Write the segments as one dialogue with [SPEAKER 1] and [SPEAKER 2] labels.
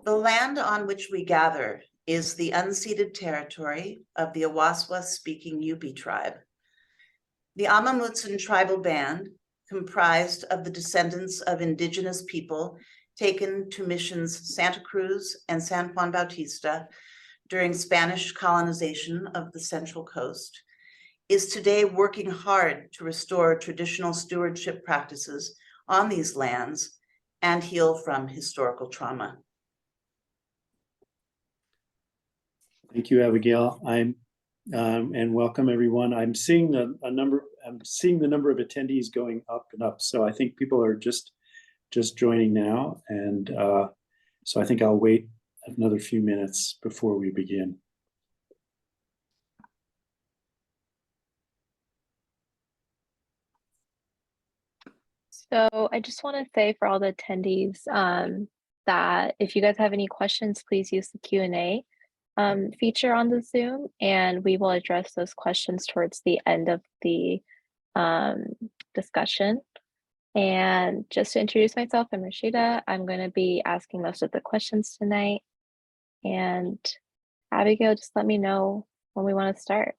[SPEAKER 1] The land on which we gather is the unceded territory of the Awaswas-speaking Yupi tribe. The Amamutsun tribal band, comprised of the descendants of indigenous people taken to missions Santa Cruz and San Juan Bautista during Spanish colonization of the Central Coast, is today working hard to restore traditional stewardship practices on these lands and heal from historical trauma.
[SPEAKER 2] Thank you, Abigail. And welcome everyone. I'm seeing the number of attendees going up and up. So I think people are just joining now, and so I think I'll wait another few minutes before we begin.
[SPEAKER 3] So I just want to say for all the attendees that if you guys have any questions, please use the Q&A feature on the Zoom, and we will address those questions towards the end of the discussion. And just to introduce myself, I'm Rashida. I'm going to be asking most of the questions tonight. And Abigail, just let me know when we want to start.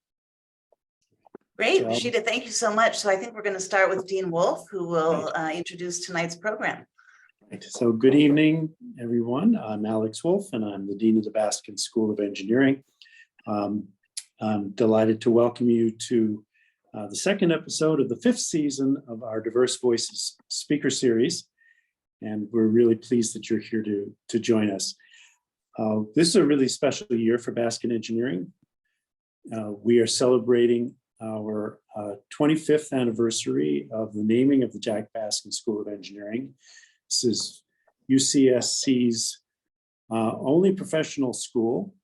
[SPEAKER 1] Great, Rashida, thank you so much. So I think we're going to start with Dean Wolf, who will introduce tonight's program.
[SPEAKER 2] Right. So good evening, everyone. I'm Alex Wolf, and I'm the Dean of the Baskin School of Engineering. I'm delighted to welcome you to the second episode of the 5th season of our Diverse Voices speaker series. And we're really pleased that you're here to join us. This is a really special year for Baskin Engineering. We are celebrating our 25th anniversary of the naming of the Jack Baskin School of Engineering. This is UCSC's only professional school,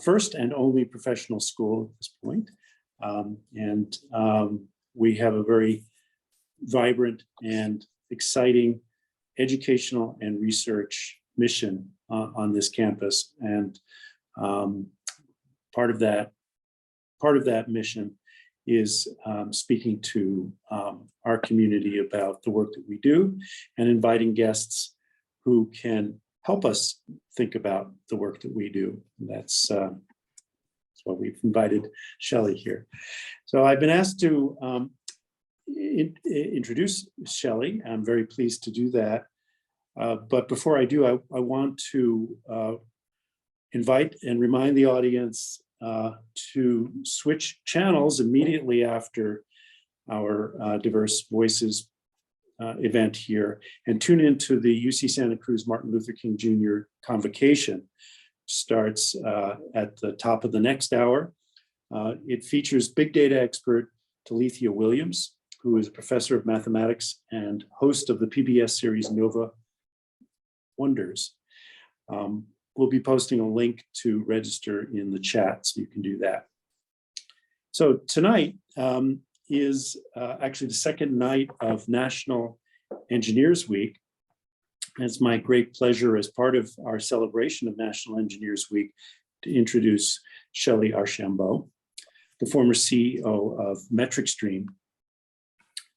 [SPEAKER 2] first and only professional school at this point. We have a very vibrant and exciting educational and research mission on this campus. And part of that mission is speaking to our community about the work that we do and inviting guests who can help us think about the work that we do. That's why we've invited Shellye here. So I've been asked to introduce Shellye. I'm very pleased to do that. But before I do, I want to invite and remind the audience to switch channels immediately after our Diverse Voices event here and tune into the UC Santa Cruz Martin Luther King Jr. convocation. Starts at the top of the next hour. It features big data expert Talithia Williams, who is a professor of mathematics and host of the PBS series Nova Wonders. We'll be posting a link to register in the chat, so you can do that. So tonight is actually the second night of National Engineers Week. And it's my great pleasure as part of our celebration of National Engineers Week to introduce Shellye Archambeau, the former CEO of MetricStream.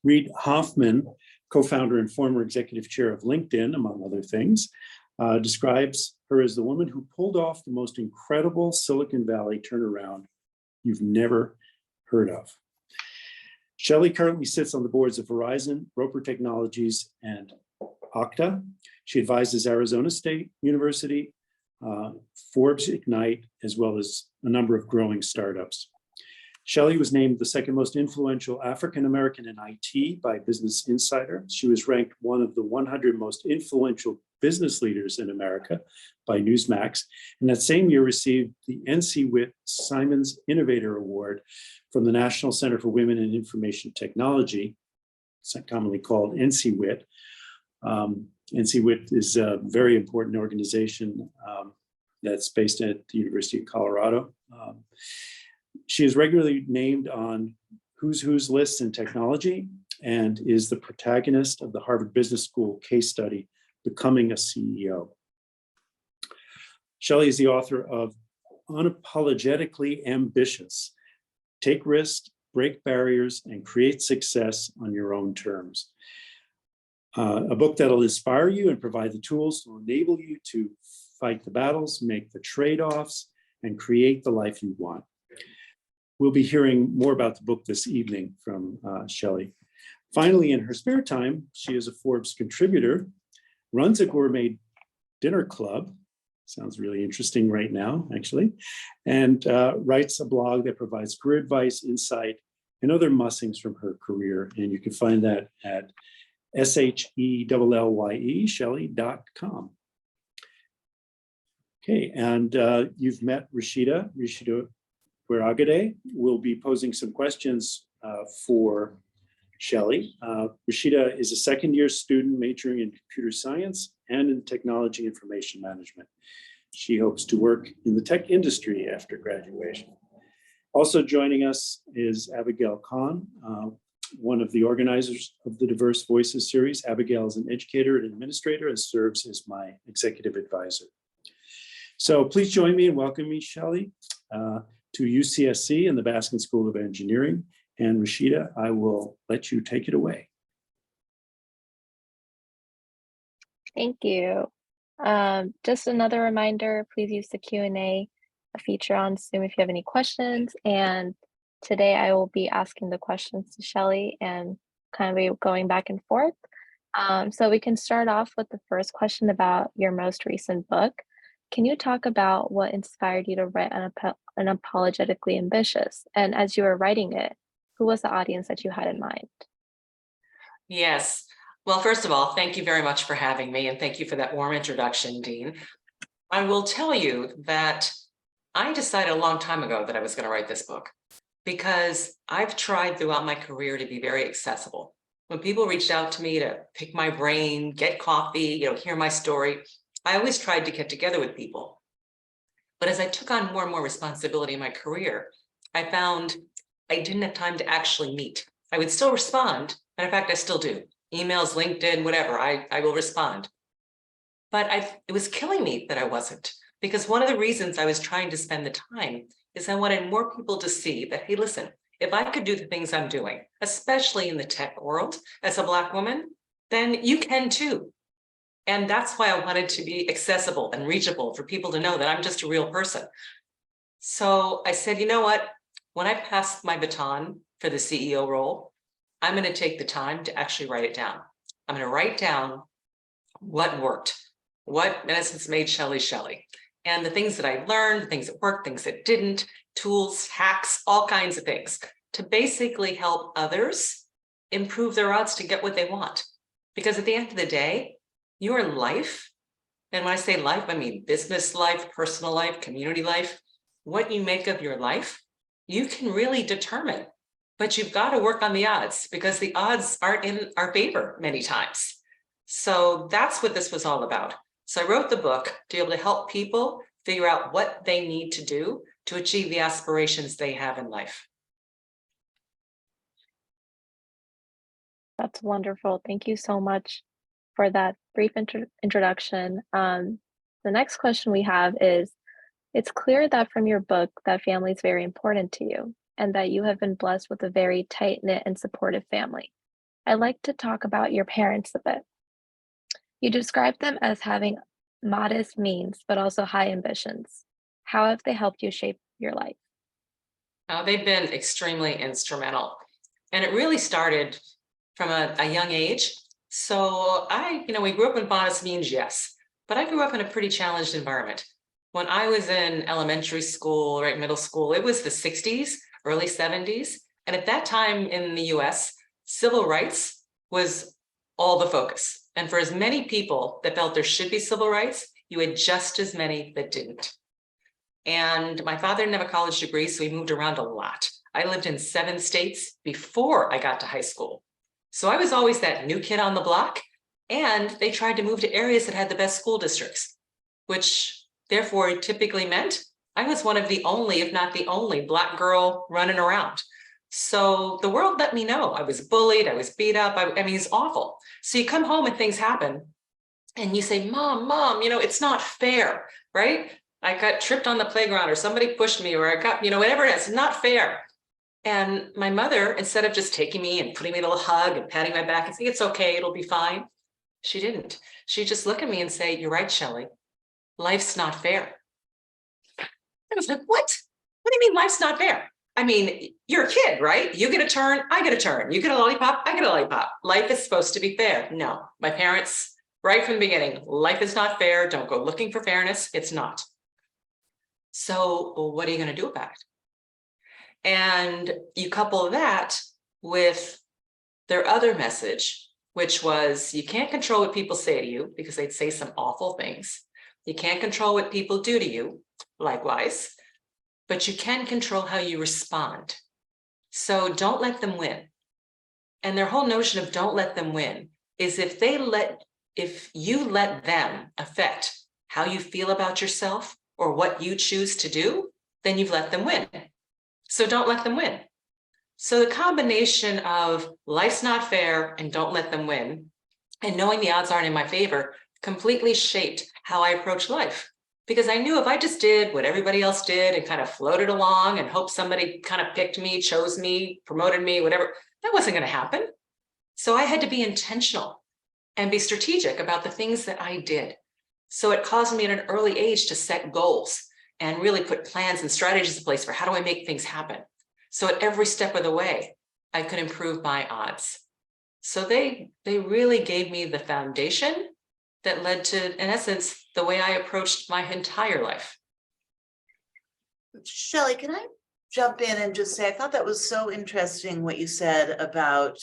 [SPEAKER 2] Reid Hoffman, co-founder and former executive chair of LinkedIn, among other things, describes her as the woman who pulled off the most incredible Silicon Valley turnaround you've never heard of. Shellye currently sits on the boards of Verizon, Roper Technologies, and Okta. She advises Arizona State University, Forbes Ignite, as well as a number of growing startups. Shellye was named the second most influential African-American in IT by Business Insider. She was ranked one of the 100 most influential business leaders in America by Newsmax, and that same year received the NC Witt Simons Innovator Award from the National Center for Women in Information Technology, commonly called NC Witt. NC Witt is a very important organization that's based at the University of Colorado. She is regularly named on Who's Who's lists in technology and is the protagonist of the Harvard Business School case study, Becoming a CEO. Shellye is the author of Unapologetically Ambitious: Take Risks, Break Barriers, and Create Success on Your Own Terms. A book that'll inspire you and provide the tools to enable you to fight the battles, make the trade-offs, and create the life you want. We'll be hearing more about the book this evening from Shellye. Finally, in her spare time, she is a Forbes contributor, runs a gourmet dinner club, sounds really interesting right now, actually, and writes a blog that provides career advice, insight, and other mussings from her career. And you can find that at SHELLYE, Shellye.com. Okay, and you've met Rashida Gueragade. We'll be posing some questions for Shellye. Rashida is a second-year student majoring in computer science and in technology information management. She hopes to work in the tech industry after graduation. Also joining us is Abigail Khan, one of the organizers of the Diverse Voices series. Abigail is an educator and administrator and serves as my executive advisor. So please join me in welcoming Shellye to UCSC and the Baskin School of Engineering. And Rashida, I will let you take it away.
[SPEAKER 3] Thank you. Just another reminder, please use the Q&A feature on Zoom if you have any questions. And today I will be asking the questions to Shellye and kind of be going back and forth. So we can start off with the first question about your most recent book. Can you talk about what inspired you to write Unapologetically Ambitious? And as you were writing it, who was the audience that you had in mind?
[SPEAKER 4] Yes. Well, first of all, thank you very much for having me, and thank you for that warm introduction, Dean. I will tell you that I decided a long time ago that I was going to write this book because I've tried throughout my career to be very accessible. When people reached out to me to pick my brain, get coffee, hear my story, I always tried to get together with people. But as I took on more and more responsibility in my career, I found I didn't have time to actually meet. I would still respond, and in fact, I still do. Emails, LinkedIn, whatever, I will respond. But it was killing me that I wasn't, because one of the reasons I was trying to spend the time is I wanted more people to see that, hey, listen, if I could do the things I'm doing, especially in the tech world as a Black woman, then you can too. And that's why I wanted to be accessible and reachable for people to know that I'm just a real person. So I said, you know what? When I pass my baton for the CEO role, I'm going to take the time to actually write it down. I'm going to write down what worked, what in essence made Shellye Shellye, and the things that I learned, the things that worked, things that didn't, tools, hacks, all kinds of things to basically help others improve their odds to get what they want. Because at the end of the day, your life, and when I say life, I mean business life, personal life, community life, what you make of your life, you can really determine. But you've got to work on the odds because the odds aren't in our favor many times. So that's what this was all about. So I wrote the book to be able to help people figure out what they need to do to achieve the aspirations they have in life.
[SPEAKER 3] That's wonderful. Thank you so much for that brief introduction. The next question we have is, it's clear that from your book that family is very important to you and that you have been blessed with a very tight-knit and supportive family. I'd like to talk about your parents a bit. You describe them as having modest means, but also high ambitions. How have they helped you shape your life?
[SPEAKER 4] They've been extremely instrumental. And it really started from a young age. So we grew up in modest means, yes, but I grew up in a pretty challenged environment. When I was in elementary school, right, middle school, it was the 60s, early 70s. And at that time in the US, civil rights was all the focus. And for as many people that felt there should be civil rights, you had just as many that didn't. And my father didn't have a college degree, so he moved around a lot. I lived in 7 states before I got to high school. So I was always that new kid on the block, and they tried to move to areas that had the best school districts, which therefore typically meant I was one of the only, if not the only, Black girl running around. So the world let me know. I was bullied, I was beat up. I mean, it's awful. So you come home and things happen and you say, Mom, it's not fair, right? I got tripped on the playground or somebody pushed me or I got, whatever it is, not fair. And my mother, instead of just taking me and putting me in a little hug and patting my back and saying, it's okay, it'll be fine. She didn't. She just looked at me and say, you're right, Shellye. life's not fair. I was like, what? What do you mean life's not fair? I mean, you're a kid, right? You get a turn, I get a turn. You get a lollipop, I get a lollipop. Life is supposed to be fair. No, my parents, right from the beginning, life is not fair. Don't go looking for fairness. It's not. So what are you going to do about it? And you couple that with their other message, which was you can't control what people say to you because they'd say some awful things. You can't control what people do to you, likewise, but you can control how you respond. So don't let them win. And their whole notion of don't let them win is if you let them affect how you feel about yourself or what you choose to do, then you've let them win. So don't let them win. So the combination of life's not fair and don't let them win, and knowing the odds aren't in my favor, completely shaped how I approach life. Because I knew if I just did what everybody else did and kind of floated along and hoped somebody kind of picked me, chose me, promoted me, whatever, that wasn't going to happen. So I had to be intentional and be strategic about the things that I did. So it caused me at an early age to set goals and really put plans and strategies in place for how do I make things happen. So at every step of the way, I could improve my odds. So they really gave me the foundation that led to, in essence, the way I approached my entire life.
[SPEAKER 1] Shellye, can I jump in and just say, I thought that was so interesting what you said about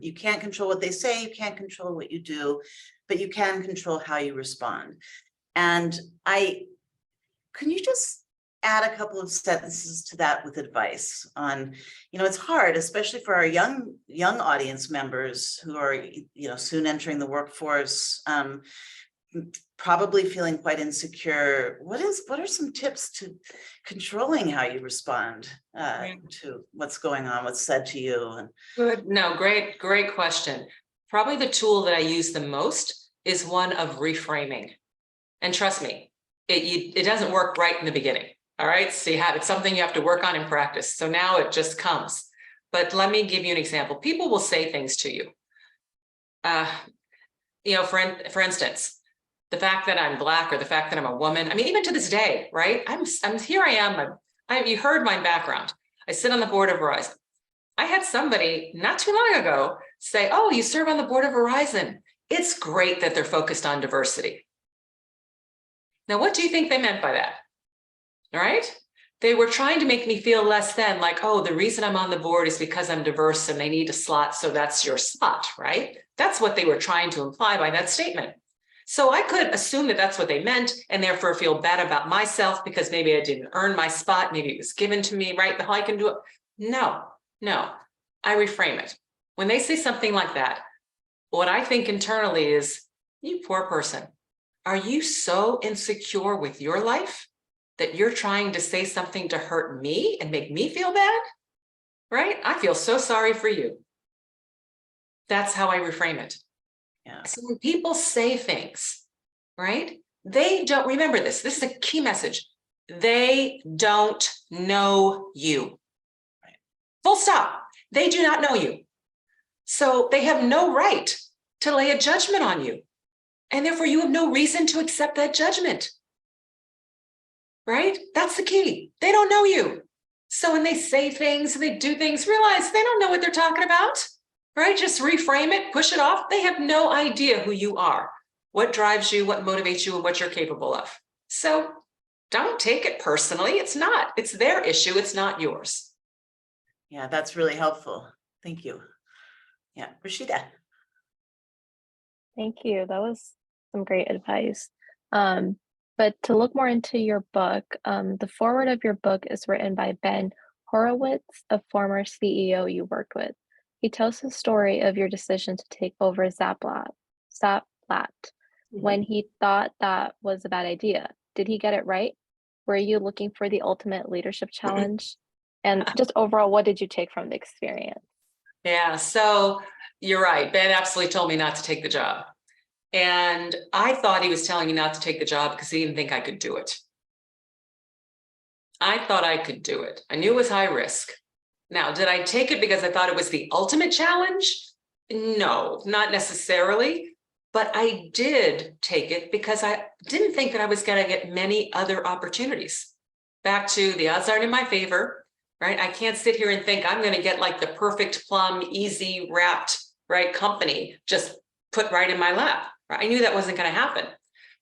[SPEAKER 1] you can't control what they say, you can't control what you do, but you can control how you respond. And can you just add a couple of sentences to that with advice on, it's hard, especially for our young audience members who are, soon entering the workforce, probably feeling quite insecure. What are some tips to controlling how you respond to what's going on, what's said to you?
[SPEAKER 4] Good. No, great question. Probably the tool that I use the most is one of reframing. And trust me, it doesn't work right in the beginning. All right. So it's something you have to work on in practice. So now it just comes. But let me give you an example. People will say things to you. For instance, the fact that I'm Black or the fact that I'm a woman. I mean, even to this day, right? I'm here. I am. You heard my background. I sit on the board of Verizon. I had somebody not too long ago say, "Oh, you serve on the board of Verizon. It's great that they're focused on diversity." Now, what do you think they meant by that? All right. They were trying to make me feel less than, like, oh, the reason I'm on the board is because I'm diverse and they need a slot. So that's your slot, right? That's what they were trying to imply by that statement. So I could assume that that's what they meant and therefore feel bad about myself because maybe I didn't earn my spot. Maybe it was given to me, right? The hell I can do it. No, I reframe it. When they say something like that, what I think internally is, you poor person, are you so insecure with your life that you're trying to say something to hurt me and make me feel bad, right? I feel so sorry for you. That's how I reframe it.
[SPEAKER 1] Yeah.
[SPEAKER 4] So when people say things, right, they don't remember this. This is a key message. They don't know you. Right. Full stop. They do not know you. So they have no right to lay a judgment on you. And therefore you have no reason to accept that judgment. Right? That's the key. They don't know you. So when they say things, they do things, realize they don't know what they're talking about, right? Just reframe it, push it off. They have no idea who you are, what drives you, what motivates you, and what you're capable of. So don't take it personally. It's not. It's their issue. It's not yours.
[SPEAKER 1] Yeah, that's really helpful. Thank you. Yeah, Rashida.
[SPEAKER 3] Thank you. That was some great advice. But to look more into your book, the foreword of your book is written by Ben Horowitz, a former CEO you worked with. He tells the story of your decision to take over Zaplat when he thought that was a bad idea. Did he get it right? Were you looking for the ultimate leadership challenge? And just overall, what did you take from the experience?
[SPEAKER 4] Yeah, so you're right. Ben absolutely told me not to take the job. And I thought he was telling me not to take the job because he didn't think I could do it. I thought I could do it. I knew it was high risk. Now, did I take it because I thought it was the ultimate challenge? No, not necessarily. But I did take it because I didn't think that I was going to get many other opportunities. Back to the odds aren't in my favor, right? I can't sit here and think I'm going to get like the perfect plum, easy wrapped, right, company just put right in my lap. Right? I knew that wasn't going to happen.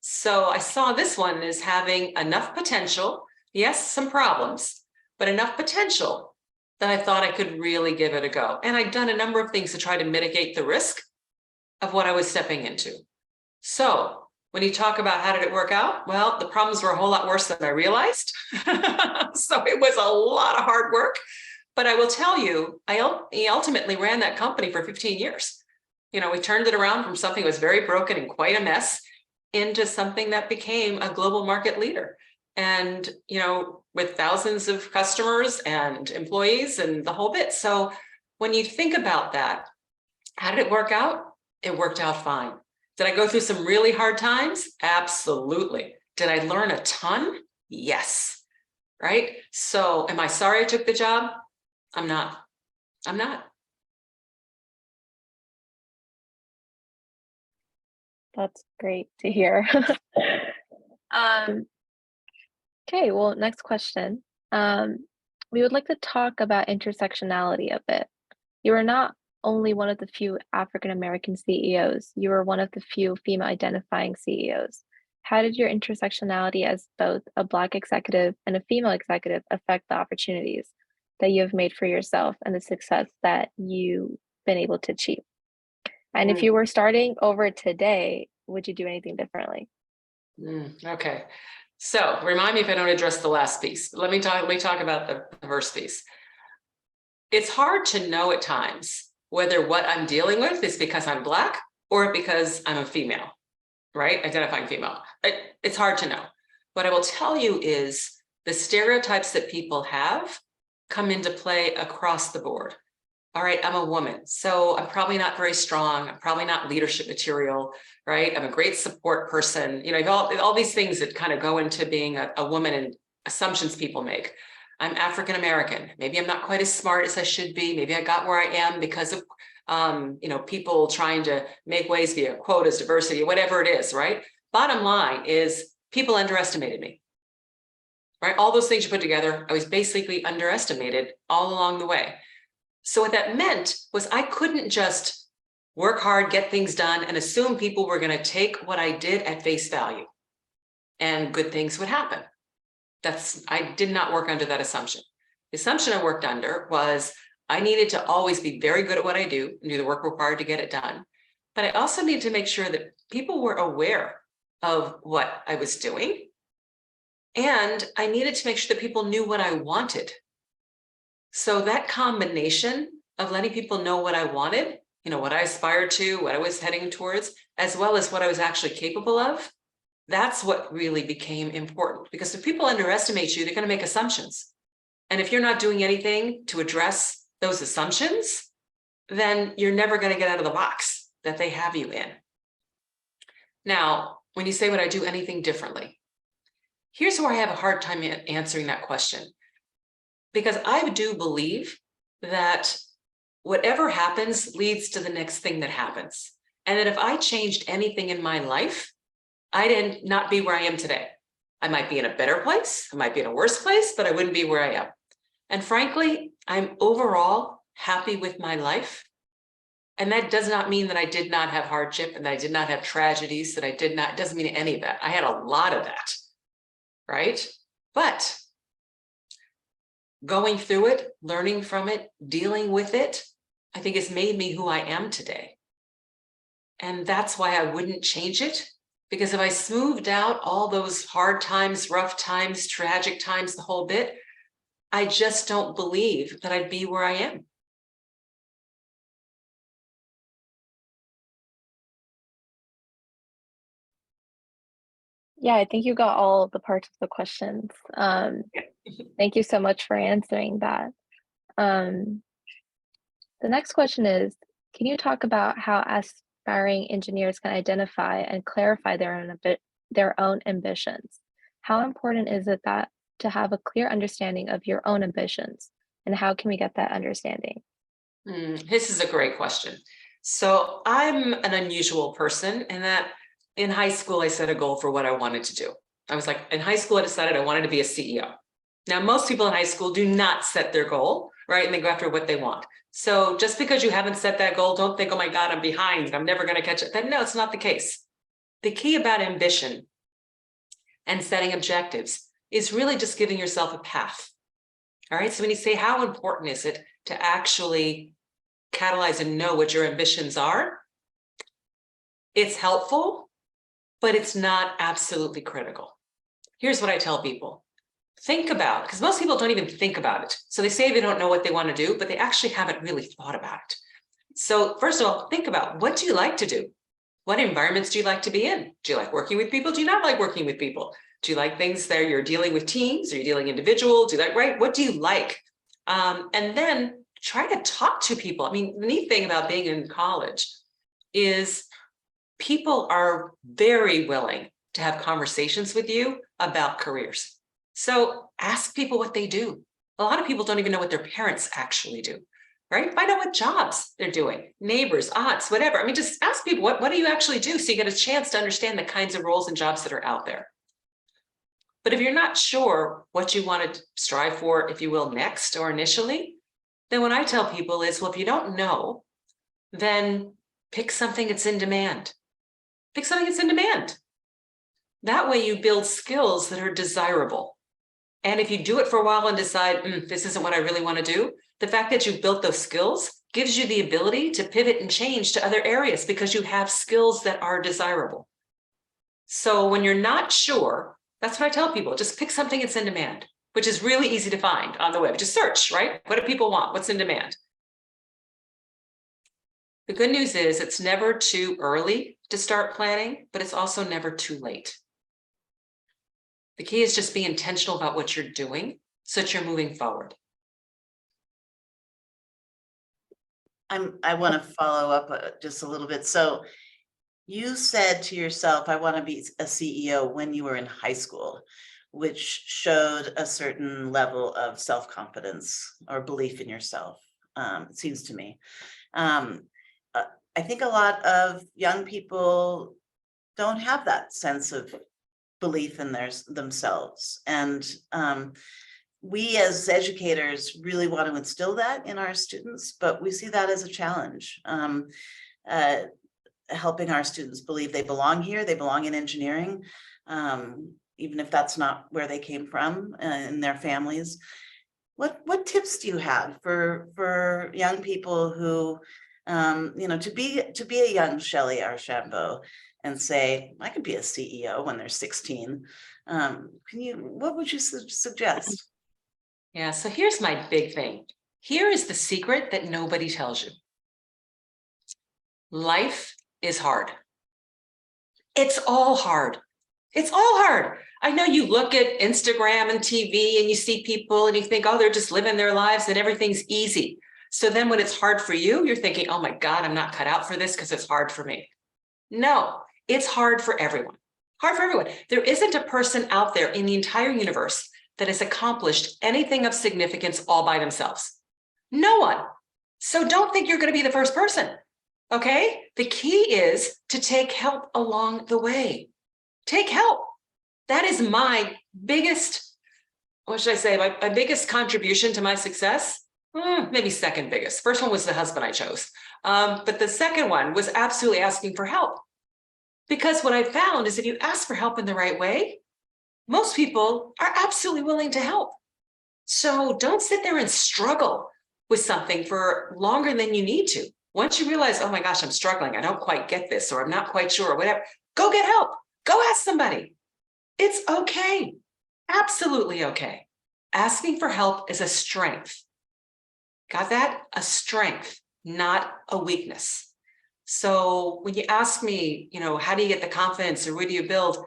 [SPEAKER 4] So I saw this one as having enough potential, yes, some problems, but enough potential that I thought I could really give it a go. And I'd done a number of things to try to mitigate the risk of what I was stepping into. So when you talk about how did it work out? Well, the problems were a whole lot worse than I realized. So it was a lot of hard work, but I will tell you, I ultimately ran that company for 15 years. You know, we turned it around from something that was very broken and quite a mess into something that became a global market leader. And, you know, with thousands of customers and employees and the whole bit. So when you think about that, how did it work out? It worked out fine. Did I go through some really hard times? Absolutely. Did I learn a ton? Yes. Right? So am I sorry I took the job? I'm not. I'm not.
[SPEAKER 3] That's great to hear. Okay, well, next question. We would like to talk about intersectionality a bit. You are not only one of the few African American CEOs, you are one of the few female identifying CEOs. How did your intersectionality as both a Black executive and a female executive affect the opportunities that you have made for yourself and the success that you've been able to achieve? And if you were starting over today, would you do anything differently?
[SPEAKER 4] Okay. So remind me if I don't address the last piece. Let me talk about the first piece. It's hard to know at times whether what I'm dealing with is because I'm Black or because I'm a female, right? Identifying female. It's hard to know. What I will tell you is the stereotypes that people have come into play across the board. All right, I'm a woman, so I'm probably not very strong. I'm probably not leadership material, right? I'm a great support person. You know, all these things that kind of go into being a woman and assumptions people make. I'm African American. Maybe I'm not quite as smart as I should be. Maybe I got where I am because of, you know, people trying to make waves via quotas, diversity, whatever it is, right? Bottom line is people underestimated me, right? All those things you put together, I was basically underestimated all along the way. So what that meant was I couldn't just work hard, get things done, and assume people were going to take what I did at face value and good things would happen. I did not work under that assumption. The assumption I worked under was I needed to always be very good at what I do and do the work required to get it done. But I also needed to make sure that people were aware of what I was doing. And I needed to make sure that people knew what I wanted. So that combination of letting people know what I wanted, you know, what I aspired to, what I was heading towards, as well as what I was actually capable of, that's what really became important. Because if people underestimate you, they're going to make assumptions. And if you're not doing anything to address those assumptions, then you're never going to get out of the box that they have you in. Now, when you say, would I do anything differently? Here's where I have a hard time answering that question. Because I do believe that whatever happens leads to the next thing that happens. And that if I changed anything in my life, I'd not be where I am today. I might be in a better place, I might be in a worse place, but I wouldn't be where I am. And frankly, I'm overall happy with my life. And that does not mean that I did not have hardship and that I did not have tragedies, that I did not, it doesn't mean any of that. I had a lot of that, right? But going through it, learning from it, dealing with it, I think has made me who I am today. And that's why I wouldn't change it. Because if I smoothed out all those hard times, rough times, tragic times, the whole bit, I just don't believe that I'd be where I am.
[SPEAKER 3] Yeah, I think you got all the parts of the questions. Thank you so much for answering that. The next question is, can you talk about how aspiring engineers can identify and clarify their own ambitions? How important is it to have a clear understanding of your own ambitions, and how can we get that understanding?
[SPEAKER 4] This is a great question. So I'm an unusual person in that in high school, I set a goal for what I wanted to do. I was like, in high school, I decided I wanted to be a CEO. Now, most people in high school do not set their goal, right? And they go after what they want. So just because you haven't set that goal, don't think, oh my God, I'm behind, I'm never going to catch it. Then no, it's not the case. The key about ambition and setting objectives is really just giving yourself a path. All right. So when you say, how important is it to actually catalyze and know what your ambitions are? It's helpful, but it's not absolutely critical. Here's what I tell people. Think about, because most people don't even think about it. So they say they don't know what they want to do, but they actually haven't really thought about it. So first of all, think about, what do you like to do? What environments do you like to be in? Do you like working with people? Do you not like working with people? Do you like things that you're dealing with teams? Are you dealing individual? Do you like, right? What do you like? And then try to talk to people. I mean, the neat thing about being in college is people are very willing to have conversations with you about careers. So ask people what they do. A lot of people don't even know what their parents actually do, right? Find out what jobs they're doing, neighbors, aunts, whatever. I mean, just ask people, what do you actually do? So you get a chance to understand the kinds of roles and jobs that are out there. But if you're not sure what you want to strive for, if you will, next or initially, then what I tell people is, well, if you don't know, then pick something that's in demand. Pick something that's in demand. That way you build skills that are desirable. And if you do it for a while and decide, this isn't what I really want to do, the fact that you've built those skills gives you the ability to pivot and change to other areas because you have skills that are desirable. So when you're not sure, that's what I tell people, just pick something that's in demand, which is really easy to find on the web. Just search, right? What do people want? What's in demand? The good news is it's never too early to start planning, but it's also never too late. The key is just be intentional about what you're doing so that you're moving forward.
[SPEAKER 1] I want to follow up just a little bit. So you said to yourself, I want to be a CEO when you were in high school, which showed a certain level of self-confidence or belief in yourself, it seems to me. I think a lot of young people don't have that sense of belief in themselves. And we as educators really want to instill that in our students, but we see that as a challenge. Helping our students believe they belong here, they belong in engineering, even if that's not where they came from in their families. What tips do you have for young people who, to be a young Shellye Archambeau and say, I could be a CEO when they're 16? What would you suggest?
[SPEAKER 4] Yeah, so here's my big thing. Here is the secret that nobody tells you. Life is hard. It's all hard. It's all hard. I know you look at Instagram and TV and you see people and you think, oh, they're just living their lives and everything's easy. So then when it's hard for you, you're thinking, oh my God, I'm not cut out for this because it's hard for me. No, it's hard for everyone. Hard for everyone. There isn't a person out there in the entire universe that has accomplished anything of significance all by themselves. No one. So don't think you're going to be the first person. Okay? The key is to take help along the way. Take help. That is my biggest, what should I say, my biggest contribution to my success. Maybe second biggest. First one was the husband I chose. But the second one was absolutely asking for help. Because what I found is if you ask for help in the right way, most people are absolutely willing to help. So don't sit there and struggle with something for longer than you need to. Once you realize, oh my gosh, I'm struggling, I don't quite get this, or I'm not quite sure, or whatever, go get help. Go ask somebody. It's okay. Absolutely okay. Asking for help is a strength. Got that? A strength, not a weakness. So when you ask me, how do you get the confidence or where do you build?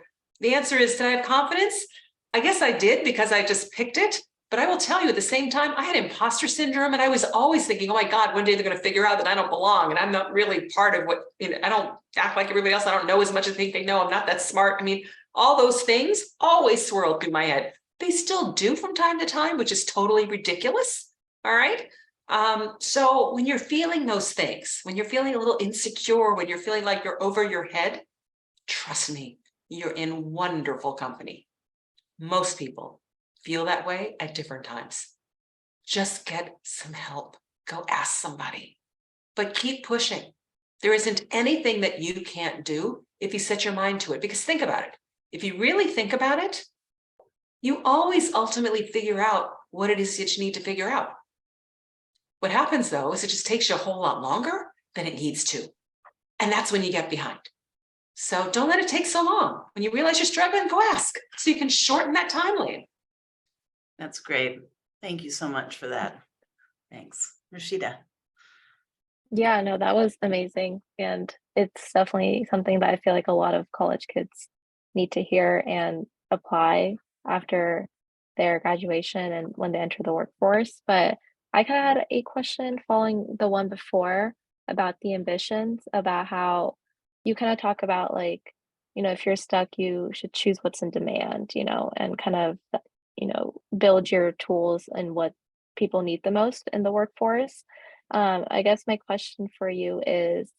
[SPEAKER 4] The answer is, did I have confidence? I guess I did because I just picked it. But I will tell you at the same time, I had imposter syndrome and I was always thinking, oh my God, one day they're going to figure out that I don't belong and I'm not really part of what, I don't act like everybody else. I don't know as much as they think they know. I'm not that smart. I mean, all those things always swirled through my head. They still do from time to time, which is totally ridiculous. All right. So when you're feeling those things, when you're feeling a little insecure, when you're feeling like you're over your head, trust me, you're in wonderful company. Most people feel that way at different times. Just get some help. Go ask somebody, but keep pushing. There isn't anything that you can't do if you set your mind to it, because think about it. If you really think about it, you always ultimately figure out what it is that you need to figure out. What happens though is it just takes you a whole lot longer than it needs to. And that's when you get behind. So don't let it take so long. When you realize you're struggling, go ask so you can shorten that time lane.
[SPEAKER 1] That's great. Thank you so much for that. Thanks. Rashida.
[SPEAKER 3] Yeah, no, that was amazing. And it's definitely something that I feel like a lot of college kids need to hear and apply after their graduation and when they enter the workforce. But I kind of had a question following the one before about the ambitions, about how you kind of talk about like, if you're stuck, you should choose what's in demand, and kind of, build your tools and what people need the most in the workforce. I guess my question for you is,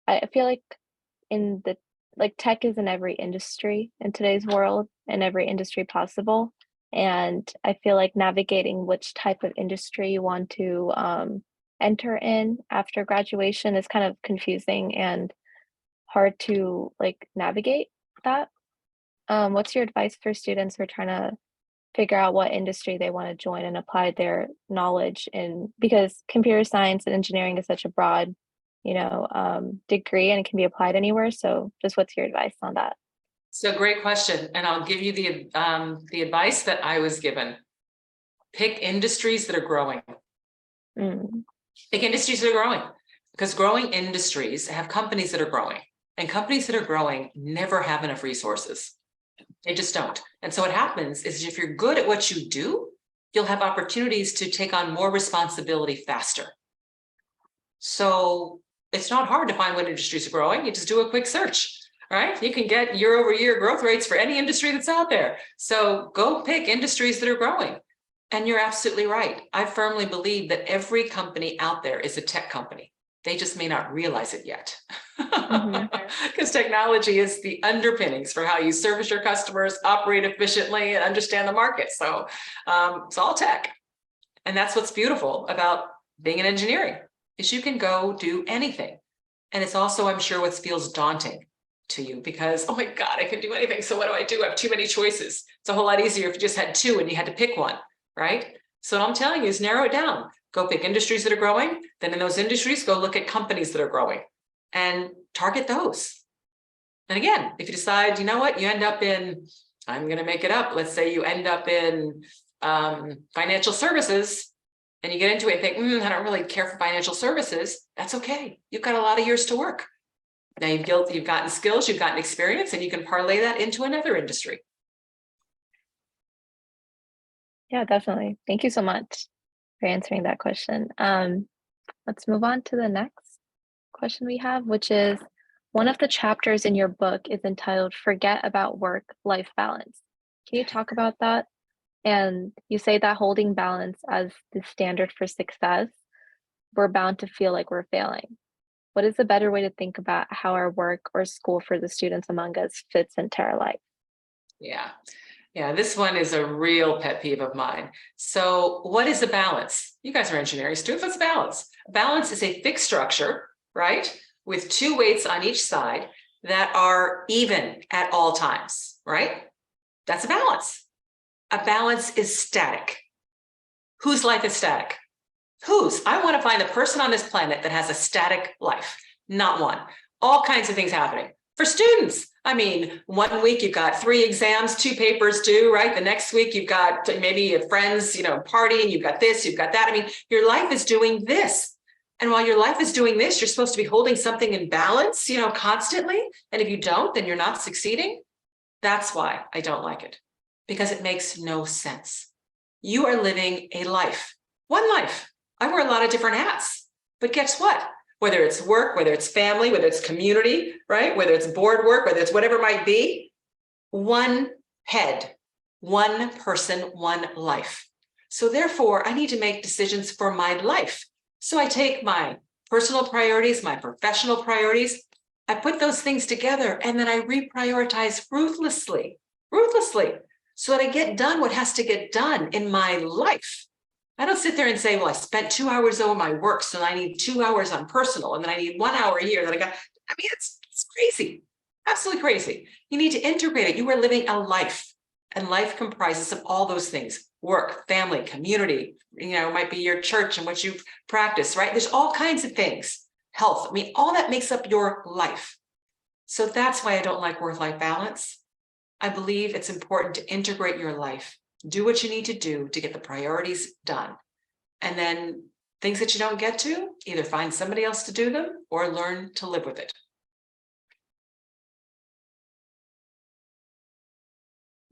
[SPEAKER 3] I feel like tech is in every industry in today's world, in every industry possible. And I feel like navigating which type of industry you want to enter in after graduation is kind of confusing and hard to navigate that. What's your advice for students who are trying to figure out what industry they want to join and apply their knowledge in, because computer science and engineering is such a broad degree and it can be applied anywhere. So just what's your advice on that?
[SPEAKER 4] So great question. And I'll give you the advice that I was given. Pick industries that are growing. Pick industries that are growing, because growing industries have companies that are growing, and companies that are growing never have enough resources. They just don't. And so what happens is if you're good at what you do, you'll have opportunities to take on more responsibility faster. So it's not hard to find what industries are growing. You just do a quick search, right? You can get year-over-year growth rates for any industry that's out there. So go pick industries that are growing. And you're absolutely right. I firmly believe that every company out there is a tech company. They just may not realize it yet. Because technology is the underpinnings for how you service your customers, operate efficiently, and understand the market. So it's all tech. And that's what's beautiful about being in engineering, is you can go do anything. And it's also, I'm sure, what feels daunting to you because, oh my God, I can do anything. So what do? I have too many choices. It's a whole lot easier if you just had two and you had to pick one, right? So what I'm telling you is narrow it down. Go pick industries that are growing. Then in those industries, go look at companies that are growing and target those. And again, if you decide, you know what, you end up in, I'm going to make it up. Let's say you end up in financial services and you get into it and think, I don't really care for financial services. That's okay. You've got a lot of years to work. Now you've gotten skills, you've gotten experience, and you can parlay that into another industry.
[SPEAKER 3] Yeah, definitely. Thank you so much for answering that question. Let's move on to the next question we have, which is, one of the chapters in your book is entitled Forget About Work-Life Balance. Can you talk about that? And you say that holding balance as the standard for success, we're bound to feel like we're failing. What is a better way to think about how our work or school for the students among us fits into our life?
[SPEAKER 4] Yeah, this one is a real pet peeve of mine. So what is a balance? You guys are engineering students. What's a balance? A balance is a fixed structure, right? With two weights on each side that are even at all times, right? That's a balance. A balance is static. Whose life is static? Whose? I want to find the person on this planet that has a static life, not one. All kinds of things happening. For students, I mean, 1 week you've got 3 exams, 2 papers due, right? The next week you've got maybe a friend's, partying, you've got this, you've got that. I mean, your life is doing this. And while your life is doing this, you're supposed to be holding something in balance, constantly. And if you don't, then you're not succeeding. That's why I don't like it, because it makes no sense. You are living a life, one life. I wear a lot of different hats, but guess what? Whether it's work, whether it's family, whether it's community, right? Whether it's board work, whether it's whatever it might be, one head, one person, one life. So therefore, I need to make decisions for my life. So I take my personal priorities, my professional priorities, I put those things together, and then I reprioritize ruthlessly, so that I get done what has to get done in my life. I don't sit there and say, well, I spent 2 hours on my work, so I need 2 hours on personal, and then I need 1 hour here that I got. I mean, it's crazy, absolutely crazy. You need to integrate it. You are living a life, and life comprises of all those things: work, family, community, might be your church and what you practice, right? There's all kinds of things. Health, I mean, all that makes up your life. So that's why I don't like work-life balance. I believe it's important to integrate your life. Do what you need to do to get the priorities done. And then things that you don't get to, either find somebody else to do them or learn to live with it.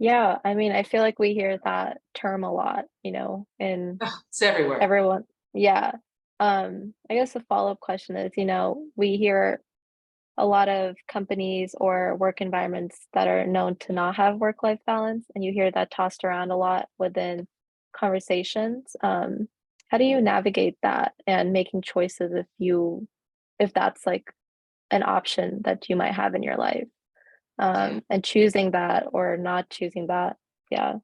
[SPEAKER 3] Yeah, I mean, I feel like we hear that term a lot, in
[SPEAKER 4] It's everywhere.
[SPEAKER 3] everyone. Yeah. I guess the follow-up question is, we hear a lot of companies or work environments that are known to not have work-life balance, and you hear that tossed around a lot within conversations. How do you navigate that and making choices if that's like an option that you might have in your life? And choosing that or not choosing that. Yeah.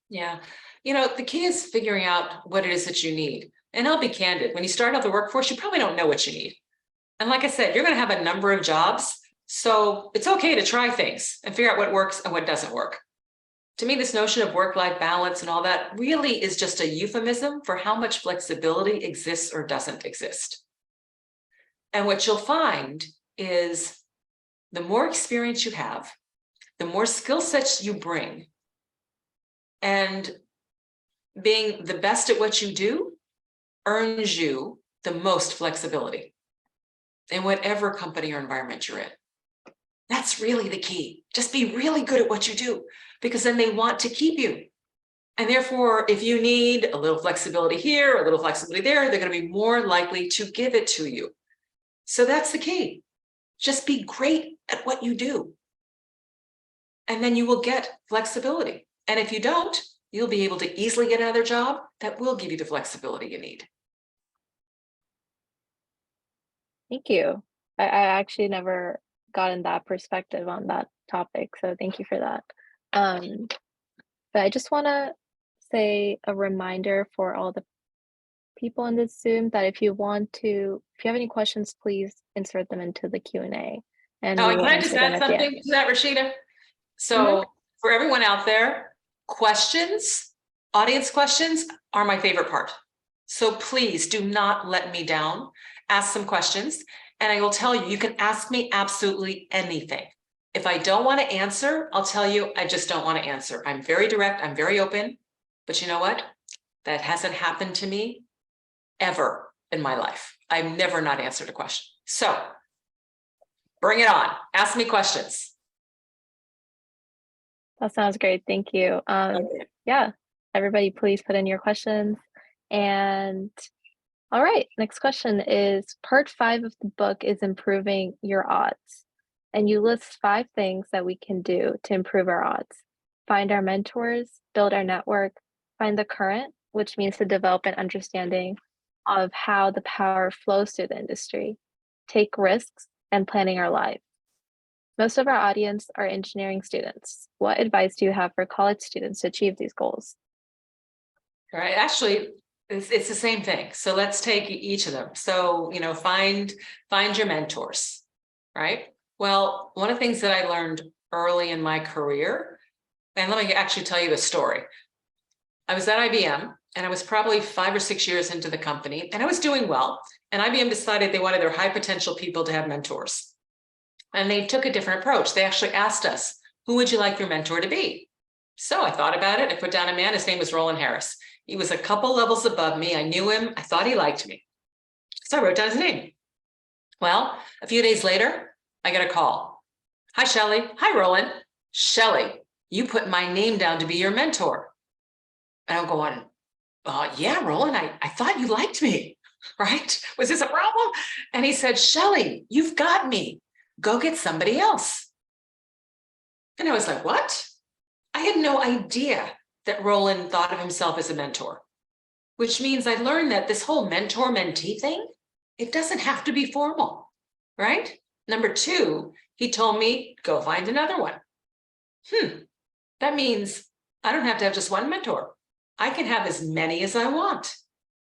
[SPEAKER 4] Yeah. The key is figuring out what it is that you need. And I'll be candid, when you start out the workforce, you probably don't know what you need. And like I said, you're going to have a number of jobs. So it's okay to try things and figure out what works and what doesn't work. To me, this notion of work-life balance and all that really is just a euphemism for how much flexibility exists or doesn't exist. And what you'll find is the more experience you have, the more skill sets you bring, and being the best at what you do earns you the most flexibility in whatever company or environment you're in. That's really the key. Just be really good at what you do, because then they want to keep you. And therefore, if you need a little flexibility here, a little flexibility there, they're going to be more likely to give it to you. So that's the key. Just be great at what you do. And then you will get flexibility. And if you don't, you'll be able to easily get another job that will give you the flexibility you need.
[SPEAKER 3] Thank you. I actually never gotten that perspective on that topic, so thank you for that. But I just want to say a reminder for all the people in this Zoom that if you have any questions, please insert them into the Q&A, and we will
[SPEAKER 4] Can I just
[SPEAKER 3] answer them
[SPEAKER 4] add
[SPEAKER 3] at the end.
[SPEAKER 4] something to that, Rashida? So for everyone out there, audience questions are my favorite part. So please do not let me down. Ask some questions, and I will tell you, you can ask me absolutely anything. If I don't want to answer, I'll tell you, I just don't want to answer. I'm very direct, I'm very open, but you know what? That hasn't happened to me ever in my life. I've never not answered a question. So bring it on. Ask me questions.
[SPEAKER 3] That sounds great. Thank you.
[SPEAKER 4] Okay.
[SPEAKER 3] Yeah, everybody, please put in your questions. And all right, next question is part 5 of the book is improving your odds. And you list 5 things that we can do to improve our odds. Find our mentors, build our network, find the current, which means to develop an understanding of how the power flows through the industry, take risks, and planning our life. Most of our audience are engineering students. What advice do you have for college students to achieve these goals?
[SPEAKER 4] All right, actually, it's the same thing. So let's take each of them. So, find your mentors, right? Well, one of the things that I learned early in my career, and let me actually tell you a story. I was at IBM, and I was probably 5 or 6 years into the company, and I was doing well. And IBM decided they wanted their high potential people to have mentors. And they took a different approach. They actually asked us, who would you like your mentor to be? So I thought about it. I put down a man. His name was Roland Harris. He was a couple levels above me. I knew him. I thought he liked me. So I wrote down his name. Well, a few days later, I get a call. Hi, Shellye. Hi, Roland. Shellye, you put my name down to be your mentor. And I'm going, yeah, Roland, I thought you liked me, right? Was this a problem? And he said, Shellye, you've got me. Go get somebody else. And I was like, what? I had no idea that Roland thought of himself as a mentor. which means I learned that this whole mentor-mentee thing, it doesn't have to be formal, right? Number two, he told me, go find another one. That means I don't have to have just one mentor. I can have as many as I want.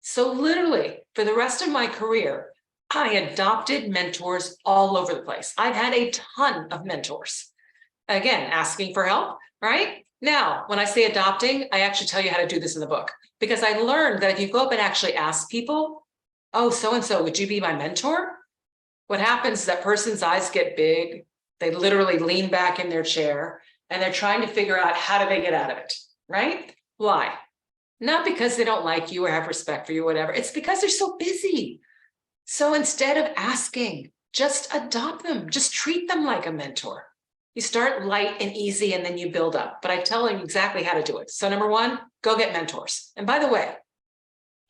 [SPEAKER 4] So literally, for the rest of my career, I adopted mentors all over the place. I've had a ton of mentors. Again, asking for help, right? Now, when I say adopting, I actually tell you how to do this in the book, because I learned that if you go up and actually ask people, oh, so-and-so, would you be my mentor? What happens is that person's eyes get big. They literally lean back in their chair and they're trying to figure out how do they get out of it, right? Why? Not because they don't like you or have respect for you or whatever. It's because they're so busy. So instead of asking, just adopt them. Just treat them like a mentor. You start light and easy and then you build up. But I tell them exactly how to do it. So number one, go get mentors. And by the way,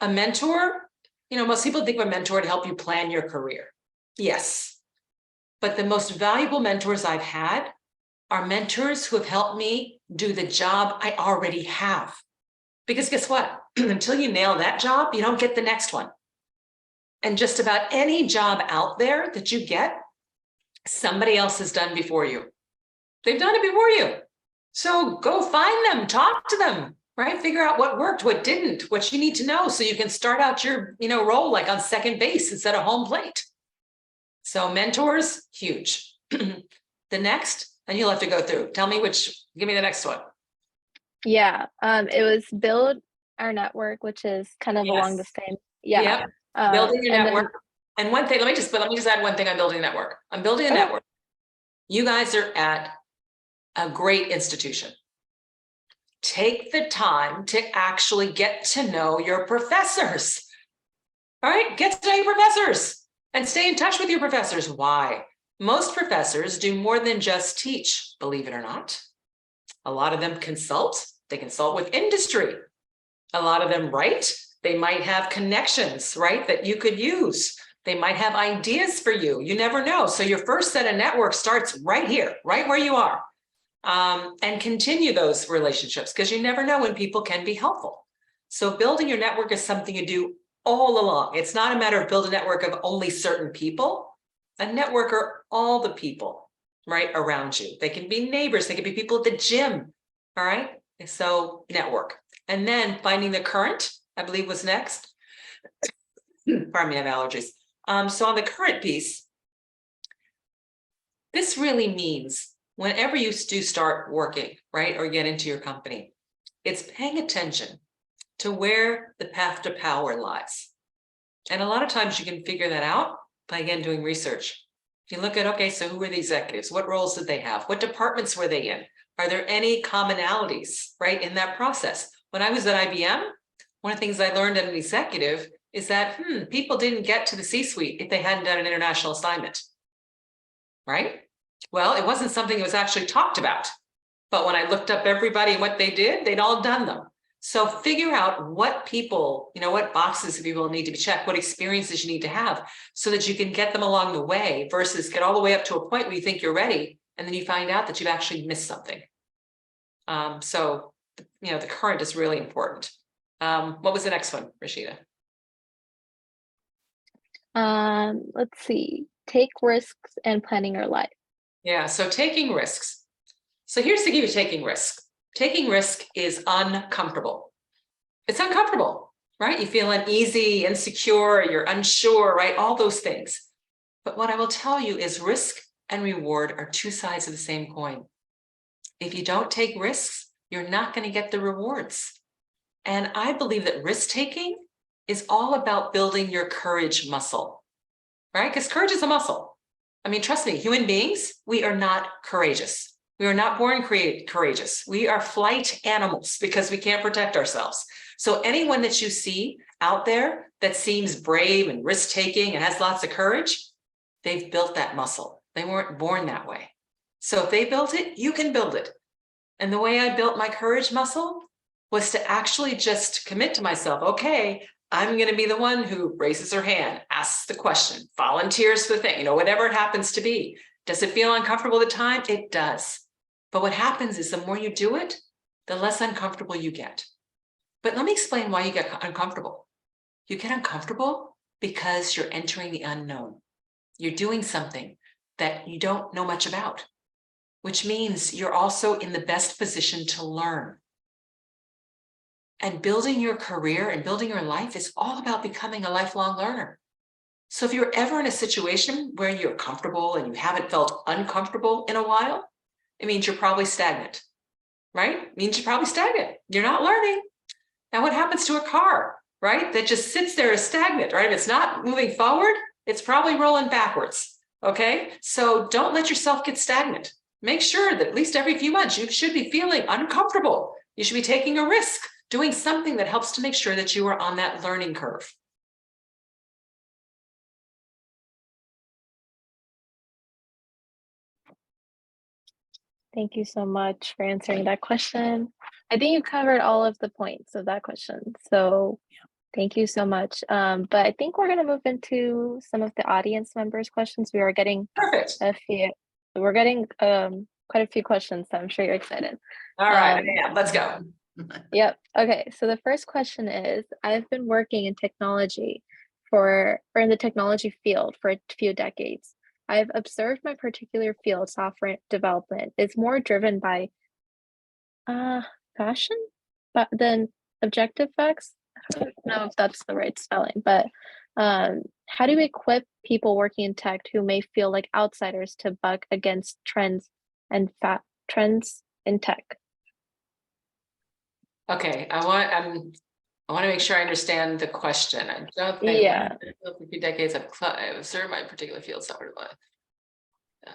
[SPEAKER 4] a mentor, most people think of a mentor to help you plan your career. Yes. But the most valuable mentors I've had are mentors who have helped me do the job I already have. Because guess what? Until you nail that job, you don't get the next one. And just about any job out there that you get, somebody else has done before you. They've done it before you. So go find them, talk to them, right? Figure out what worked, what didn't, what you need to know so you can start out your role like on second base instead of home plate. So mentors, huge. The next, and you'll have to go through. Tell me give me the next one.
[SPEAKER 3] Yeah, it was build our network, which is kind of along the same. Yeah.
[SPEAKER 4] Yep. Building your
[SPEAKER 3] and
[SPEAKER 4] network. And one thing, let me just add one thing on building a network. I'm building a network. You guys are at a great institution. Take the time to actually get to know your professors. All right, get to know your professors and stay in touch with your professors. Why? Most professors do more than just teach, believe it or not. A lot of them consult. They consult with industry. A lot of them write. They might have connections, right, that you could use. They might have ideas for you. You never know. So your first set of network starts right here, right where you are. And continue those relationships because you never know when people can be helpful. So building your network is something you do all along. It's not a matter of building a network of only certain people. A network are all the people right around you. They can be neighbors. They can be people at the gym. All right. So network. And then finding the current, I believe was next. Pardon me, I have allergies. So on the current piece, this really means whenever you do start working, right, or get into your company, it's paying attention to where the path to power lies. And a lot of times you can figure that out by, again, doing research. You look at, okay, so who were the executives? What roles did they have? What departments were they in? Are there any commonalities, right, in that process? When I was at IBM, one of the things I learned as an executive is that people didn't get to the C-suite if they hadn't done an international assignment, right? Well, it wasn't something that was actually talked about. But when I looked up everybody and what they did, they'd all done them. So figure out what people, what boxes people need to be checked, what experiences you need to have so that you can get them along the way versus get all the way up to a point where you think you're ready. And then you find out that you've actually missed something. So, the current is really important. What was the next one, Rashida?
[SPEAKER 3] Let's see. Take risks and planning your life.
[SPEAKER 4] Yeah, so taking risks. So here's the key to taking risks. Taking risk is uncomfortable. It's uncomfortable, right? You feel uneasy, insecure, you're unsure, right? All those things. But what I will tell you is risk and reward are two sides of the same coin. If you don't take risks, you're not going to get the rewards. And I believe that risk-taking is all about building your courage muscle, right? Because courage is a muscle. I mean, trust me, human beings, we are not courageous. We are not born courageous. We are flight animals because we can't protect ourselves. So anyone that you see out there that seems brave and risk-taking and has lots of courage, they've built that muscle. They weren't born that way. So if they built it, you can build it. And the way I built my courage muscle was to actually just commit to myself, okay, I'm going to be the one who raises her hand, asks the question, volunteers for the thing, whatever it happens to be. Does it feel uncomfortable at the time? It does. But what happens is the more you do it, the less uncomfortable you get. But let me explain why you get uncomfortable. You get uncomfortable because you're entering the unknown. You're doing something that you don't know much about, which means you're also in the best position to learn. And building your career and building your life is all about becoming a lifelong learner. So if you're ever in a situation where you're comfortable and you haven't felt uncomfortable in a while, it means you're probably stagnant, right? It means you're probably stagnant. You're not learning. Now, what happens to a car, right? That just sits there as stagnant, right? If it's not moving forward, it's probably rolling backwards, okay? So don't let yourself get stagnant. Make sure that at least every few months, you should be feeling uncomfortable. You should be taking a risk, doing something that helps to make sure that you are on that learning curve.
[SPEAKER 3] Thank you so much for answering that question. I think you covered all of the points of that question. So thank you so much. But I think we're going to move into some of the audience members' questions. We are getting
[SPEAKER 4] Perfect.
[SPEAKER 3] we're getting quite a few questions, so I'm sure you're excited.
[SPEAKER 4] All right, yeah, let's go.
[SPEAKER 3] Yep. Okay. So the first question is, I've been working in technology or in the technology field for a few decades. I've observed my particular field, software development, is more driven by passion, but then objective facts. I don't know if that's the right spelling, but how do we equip people working in tech who may feel like outsiders to buck against trends trends in tech?
[SPEAKER 4] Okay, I want to make sure I understand the question. I don't think for a few decades I've observed my particular field software. Yeah.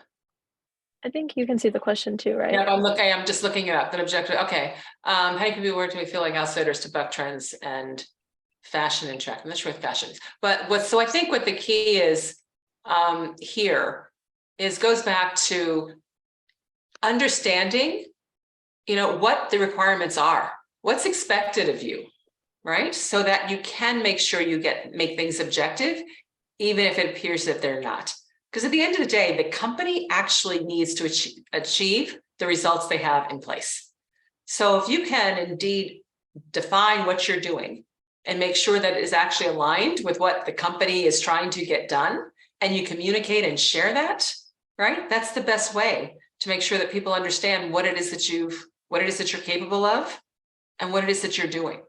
[SPEAKER 3] I think you can see the question too, right?
[SPEAKER 4] Yeah, I'm just looking it up. That objective. Okay. How can we work to feel like outsiders to buck trends and fashion and track? I'm not sure what fashion is, but so I think what the key is here goes back to understanding, what the requirements are. What's expected of you, right? So that you can make sure you make things objective, even if it appears that they're not. Because at the end of the day, the company actually needs to achieve the results they have in place. So if you can indeed define what you're doing and make sure that it is actually aligned with what the company is trying to get done, and you communicate and share that, right? That's the best way to make sure that people understand what it is that you're capable of, and what it is that you're doing.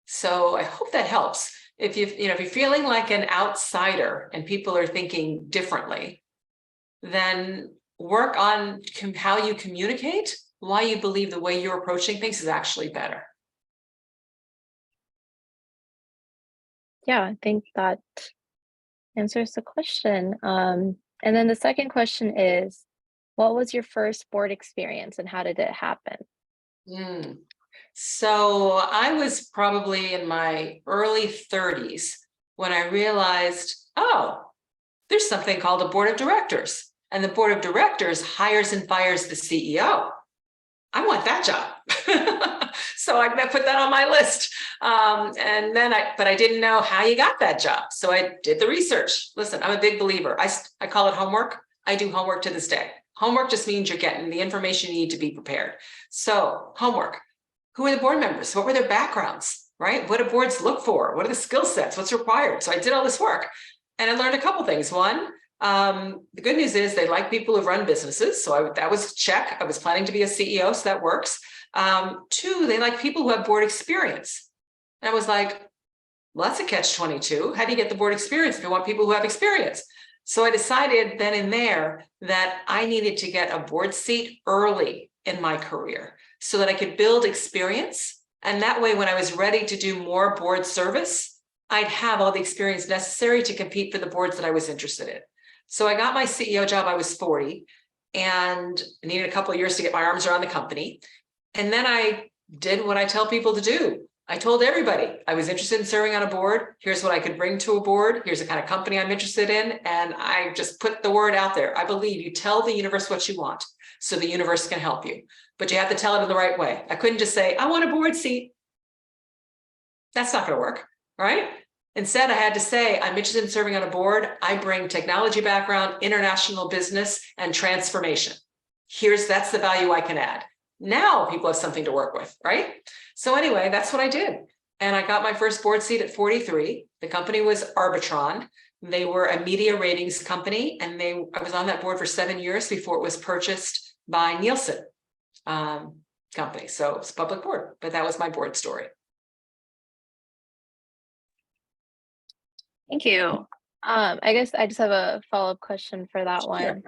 [SPEAKER 4] So I hope that helps. If you're feeling like an outsider and people are thinking differently, then work on how you communicate, why you believe the way you're approaching things is actually better.
[SPEAKER 3] Yeah, I think that answers the question. And then the second question is, what was your first board experience and how did it happen?
[SPEAKER 4] So I was probably in my early 30s when I realized, oh, there's something called a board of directors, and the board of directors hires and fires the CEO. I want that job. So I put that on my list. And then but I didn't know how you got that job. So I did the research. Listen, I'm a big believer. I call it homework. I do homework to this day. Homework just means you're getting the information you need to be prepared. So homework. Who are the board members? What were their backgrounds, right? What do boards look for? What are the skill sets? What's required? So I did all this work and I learned a couple things. One, the good news is they like people who run businesses. So that was check. I was planning to be a CEO, so that works. Two, they like people who have board experience. And I was like, well, that's a catch-22. How do you get the board experience if you want people who have experience? So I decided then and there that I needed to get a board seat early in my career so that I could build experience. And that way, when I was ready to do more board service, I'd have all the experience necessary to compete for the boards that I was interested in. So I got my CEO job, I was 40 and I needed a couple of years to get my arms around the company. And then I did what I tell people to do. I told everybody I was interested in serving on a board. Here's what I could bring to a board. Here's the kind of company I'm interested in. And I just put the word out there. I believe you tell the universe what you want so the universe can help you. But you have to tell it in the right way. I couldn't just say, I want a board seat. That's not going to work, right? Instead, I had to say, I'm interested in serving on a board. I bring technology background, international business, and transformation. That's the value I can add. Now people have something to work with, right? So anyway, that's what I did. And I got my first board seat at 43. The company was Arbitron. They were a media ratings company, and I was on that board for 7 years before it was purchased by Nielsen company. So it's a public board, but that was my board story.
[SPEAKER 3] Thank you. I guess I just have a follow-up question for that one.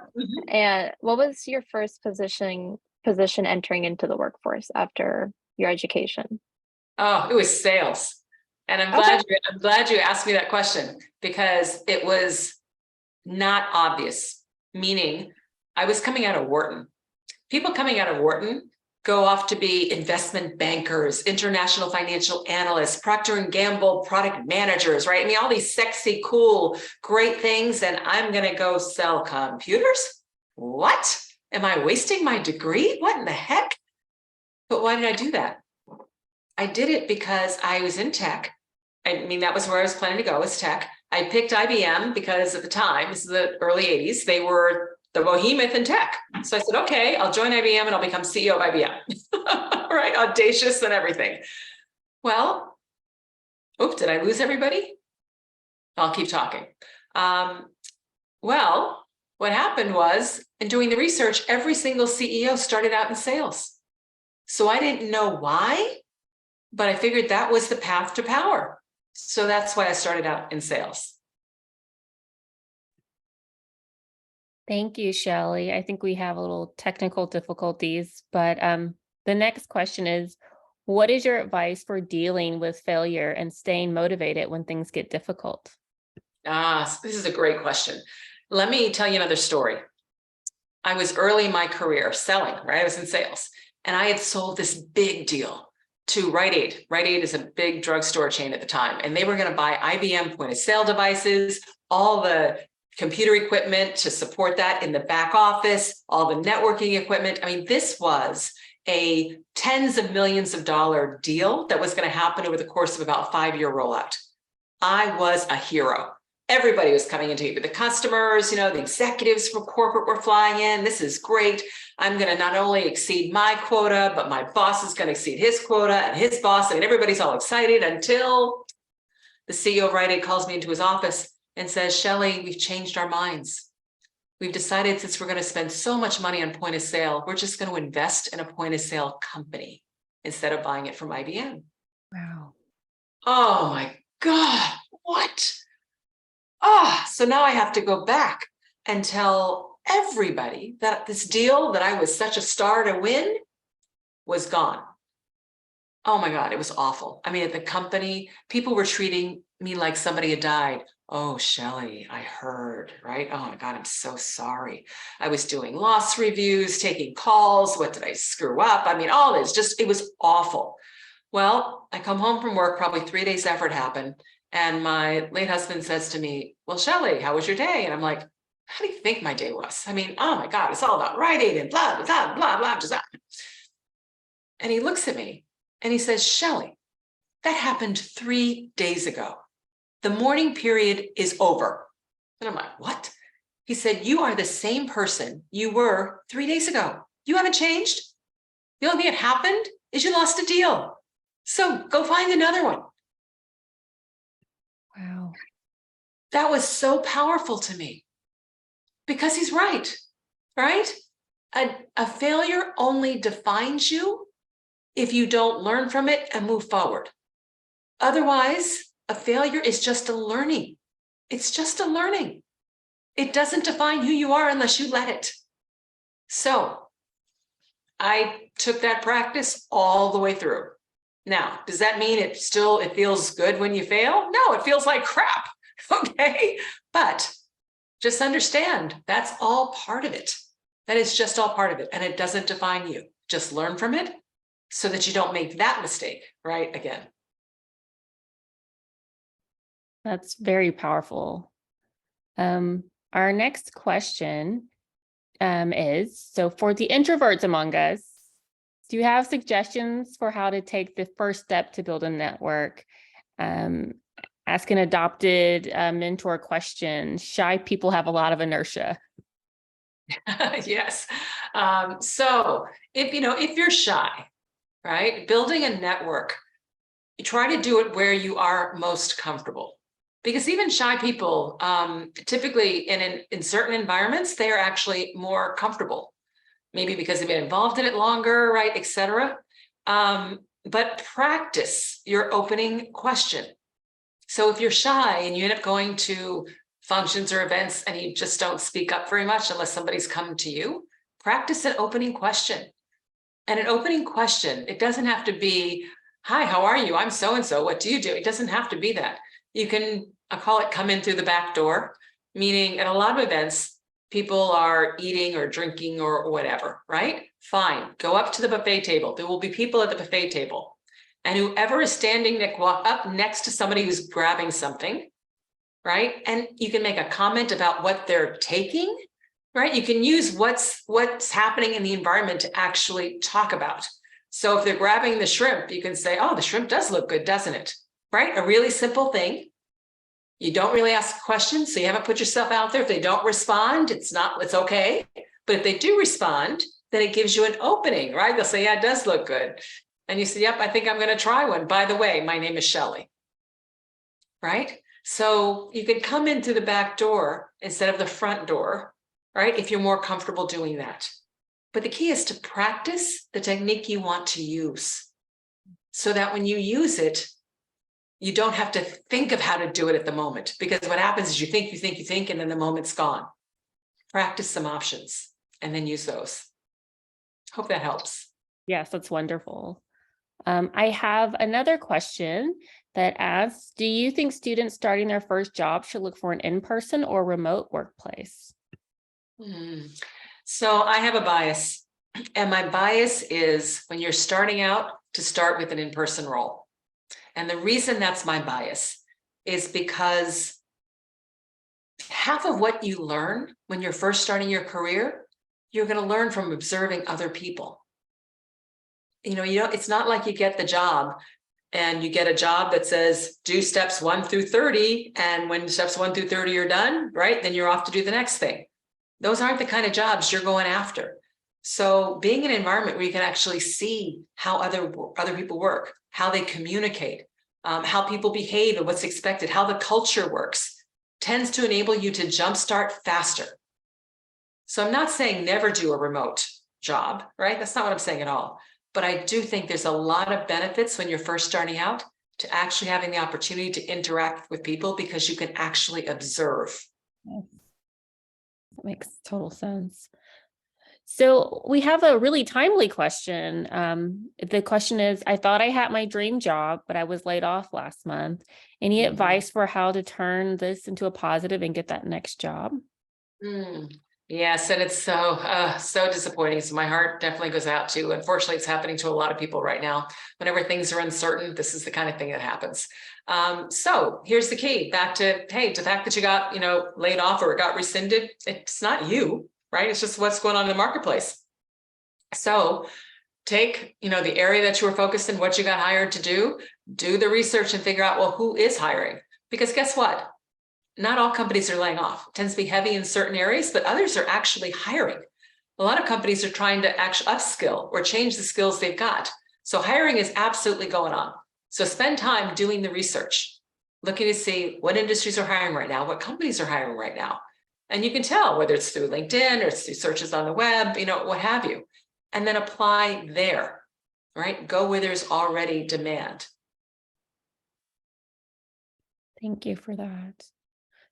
[SPEAKER 3] And what was your first position entering into the workforce after your education?
[SPEAKER 4] Oh, it was sales. And I'm glad you asked me that question, because it was not obvious. Meaning, I was coming out of Wharton. People coming out of Wharton go off to be investment bankers, international financial analysts, Procter & Gamble product managers, right? I mean, all these sexy, cool, great things. And I'm going to go sell computers? What? Am I wasting my degree? What in the heck? But why did I do that? I did it because I was in tech. I mean, that was where I was planning to go, was tech. I picked IBM because at the time, this is the early 80s, they were the behemoth in tech. So I said, okay, I'll join IBM and I'll become CEO of IBM. Right? Audacious and everything. Well, oops, did I lose everybody? I'll keep talking. Well, what happened was, in doing the research, every single CEO started out in sales. So I didn't know why, but I figured that was the path to power. So that's why I started out in sales.
[SPEAKER 5] Thank you, Shellye. I think we have a little technical difficulties, but the next question is, what is your advice for dealing with failure and staying motivated when things get difficult?
[SPEAKER 4] This is a great question. Let me tell you another story. I was early in my career selling, right? I was in sales, and I had sold this big deal to Rite Aid. Rite Aid is a big drugstore chain at the time, and they were going to buy IBM point of sale devices, all the computer equipment to support that in the back office, all the networking equipment. I mean, this was a tens of millions of dollar deal that was going to happen over the course of about a 5-year rollout. I was a hero. Everybody was coming in to meet with the customers, you know, the executives from corporate were flying in. This is great. I'm going to not only exceed my quota, but my boss is going to exceed his quota and his boss. I mean, everybody's all excited until the CEO of Rite Aid calls me into his office and says, Shellye, we've changed our minds. We've decided, since we're going to spend so much money on point of sale, we're just going to invest in a point of sale company instead of buying it from IBM.
[SPEAKER 5] Wow.
[SPEAKER 4] Oh my God, what? So now I have to go back and tell everybody that this deal that I was such a star to win was gone. Oh my God, it was awful. I mean, at the company, people were treating me like somebody had died. Oh, Shellye, I heard, right? Oh my God, I'm so sorry. I was doing loss reviews, taking calls. What did I screw up? I mean, all this, it was awful. Well, I come home from work probably 3 days after it happened. And my late husband says to me, well, Shellye, how was your day? And I'm like, how do you think my day was? I mean, oh my God, it's all about Rite Aid and blah, blah, blah, blah, blah. And he looks at me and he says, Shellye, that happened 3 days ago. The mourning period is over. And I'm like, what? He said, you are the same person you were 3 days ago. You haven't changed. The only thing that happened is you lost a deal. So go find another one.
[SPEAKER 5] Wow.
[SPEAKER 4] That was so powerful to me because he's right? A failure only defines you if you don't learn from it and move forward. Otherwise, a failure is just a learning. It's just a learning. It doesn't define who you are unless you let it. So I took that practice all the way through. Now, does that mean it feels good when you fail? No, it feels like crap. Okay. But just understand that's all part of it. That is just all part of it. And it doesn't define you. Just learn from it so that you don't make that mistake, right? Again.
[SPEAKER 5] That's very powerful. Our next question is, so for the introverts among us, do you have suggestions for how to take the first step to build a network? Ask an adopted mentor question. Shy people have a lot of inertia.
[SPEAKER 4] Yes. So if you're shy, right? Building a network. You try to do it where you are most comfortable. Because even shy people, typically in certain environments, they are actually more comfortable. Maybe because they've been involved in it longer, right, et cetera. But practice your opening question. So if you're shy and you end up going to functions or events and you just don't speak up very much unless somebody's come to you, practice an opening question. And an opening question, it doesn't have to be, hi, how are you? I'm so-and-so, what do you do? It doesn't have to be that. You can, I call it come in through the back door, meaning at a lot of events, people are eating or drinking or whatever, right? Fine, go up to the buffet table. There will be people at the buffet table. And whoever is standing, walk up next to somebody who's grabbing something, right? And you can make a comment about what they're taking, right? You can use what's happening in the environment to actually talk about. So if they're grabbing the shrimp, you can say, oh, the shrimp does look good, doesn't it? Right? A really simple thing. You don't really ask questions, so you haven't put yourself out there. If they don't respond, it's okay. But if they do respond, then it gives you an opening, right? They'll say, yeah, it does look good. And you say, yep, I think I'm going to try one. By the way, my name is Shellye. Right? So you can come in through the back door instead of the front door, right? If you're more comfortable doing that. But the key is to practice the technique you want to use so that when you use it, you don't have to think of how to do it at the moment, because what happens is you think, and then the moment's gone. Practice some options and then use those. Hope that helps.
[SPEAKER 5] Yes, that's wonderful. I have another question that asks, do you think students starting their first job should look for an in-person or remote workplace?
[SPEAKER 4] So I have a bias, and my bias is when you're starting out to start with an in-person role. And the reason that's my bias is because half of what you learn when you're first starting your career, you're going to learn from observing other people. It's not like you get the job and you get a job that says do steps 1 through 30. And when steps 1 through 30 are done, right, then you're off to do the next thing. Those aren't the kind of jobs you're going after. So being in an environment where you can actually see how other people work, how they communicate, how people behave and what's expected, how the culture works, tends to enable you to jumpstart faster. So I'm not saying never do a remote job, right? That's not what I'm saying at all. But I do think there's a lot of benefits when you're first starting out to actually having the opportunity to interact with people because you can actually observe.
[SPEAKER 5] That makes total sense. So we have a really timely question. The question is, I thought I had my dream job, but I was laid off last month. Any advice for how to turn this into a positive and get that next job?
[SPEAKER 4] Yes, and it's so disappointing. So my heart definitely goes out to, unfortunately, it's happening to a lot of people right now. Whenever things are uncertain, this is the kind of thing that happens. So here's the key, back to, hey, the fact that you got, laid off or got rescinded, it's not you, right? It's just what's going on in the marketplace. So take, the area that you were focused in, what you got hired to do the research and figure out, well, who is hiring? Because guess what? Not all companies are laying off. It tends to be heavy in certain areas, but others are actually hiring. A lot of companies are trying to actually upskill or change the skills they've got. So hiring is absolutely going on. So spend time doing the research, looking to see what industries are hiring right now, what companies are hiring right now. And you can tell whether it's through LinkedIn or it's through searches on the web, what have you, and then apply there, right? Go where there's already demand.
[SPEAKER 5] Thank you for that.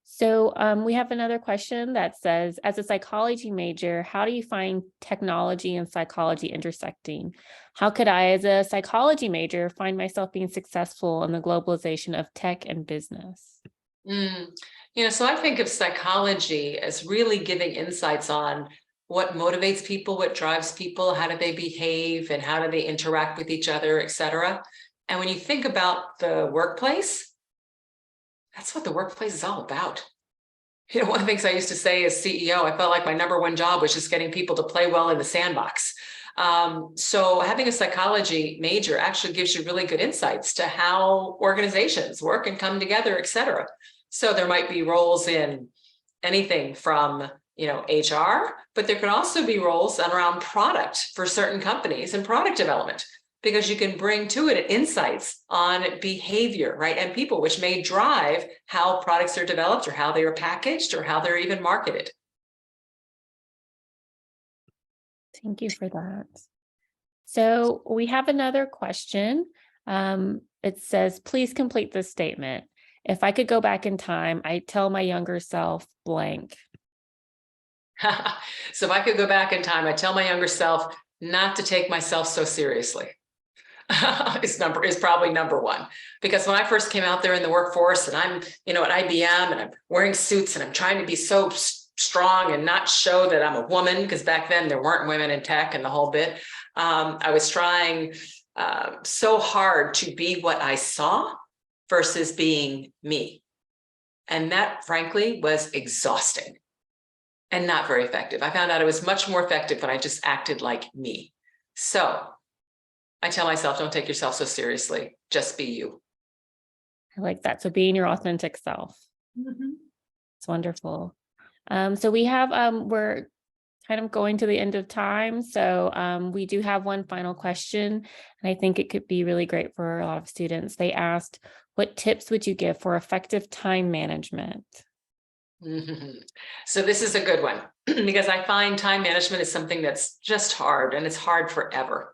[SPEAKER 5] So we have another question that says, as a psychology major, how do you find technology and psychology intersecting? How could I, as a psychology major, find myself being successful in the globalization of tech and business?
[SPEAKER 4] So I think of psychology as really giving insights on what motivates people, what drives people, how do they behave, and how do they interact with each other, et cetera. And when you think about the workplace, that's what the workplace is all about. One of the things I used to say as CEO, I felt like my #1 job was just getting people to play well in the sandbox. So having a psychology major actually gives you really good insights to how organizations work and come together, et cetera. So there might be roles in anything from, HR, but there could also be roles around product for certain companies and product development. because you can bring to it insights on behavior, right? And people, which may drive how products are developed or how they are packaged or how they're even marketed.
[SPEAKER 5] Thank you for that. So we have another question. It says, please complete this statement. If I could go back in time, I'd tell my younger self blank.
[SPEAKER 4] So if I could go back in time, I'd tell my younger self not to take myself so seriously. is probably number one, because when I first came out there in the workforce and I'm, at IBM and I'm wearing suits and I'm trying to be so strong and not show that I'm a woman, because back then there weren't women in tech and the whole bit. I was trying so hard to be what I saw versus being me. And that frankly was exhausting and not very effective. I found out it was much more effective when I just acted like me. So I tell myself, don't take yourself so seriously, just be you.
[SPEAKER 5] I like that. So being your authentic self. It's wonderful. So we have, we're kind of going to the end of time. So we do have one final question, and I think it could be really great for a lot of students. They asked, what tips would you give for effective time management?
[SPEAKER 4] So this is a good one, because I find time management is something that's just hard, and it's hard forever.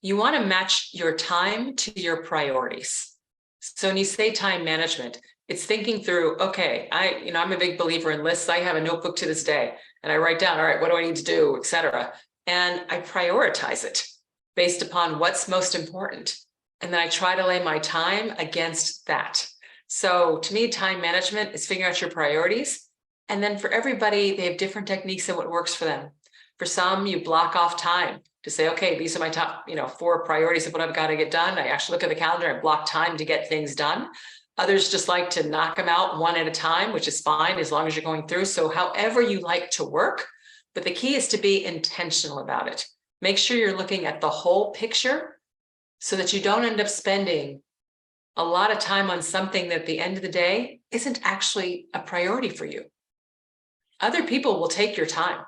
[SPEAKER 4] You want to match your time to your priorities. So when you say time management, it's thinking through, okay, I'm a big believer in lists. I have a notebook to this day and I write down, all right, what do I need to do, et cetera. And I prioritize it based upon what's most important. And then I try to lay my time against that. So to me, time management is figuring out your priorities. And then for everybody, they have different techniques and what works for them. For some, you block off time to say, okay, these are my top, 4 priorities of what I've got to get done. I actually look at the calendar and block time to get things done. Others just like to knock them out one at a time, which is fine as long as you're going through. So however you like to work, but the key is to be intentional about it. Make sure you're looking at the whole picture so that you don't end up spending a lot of time on something that at the end of the day isn't actually a priority for you. Other people will take your time.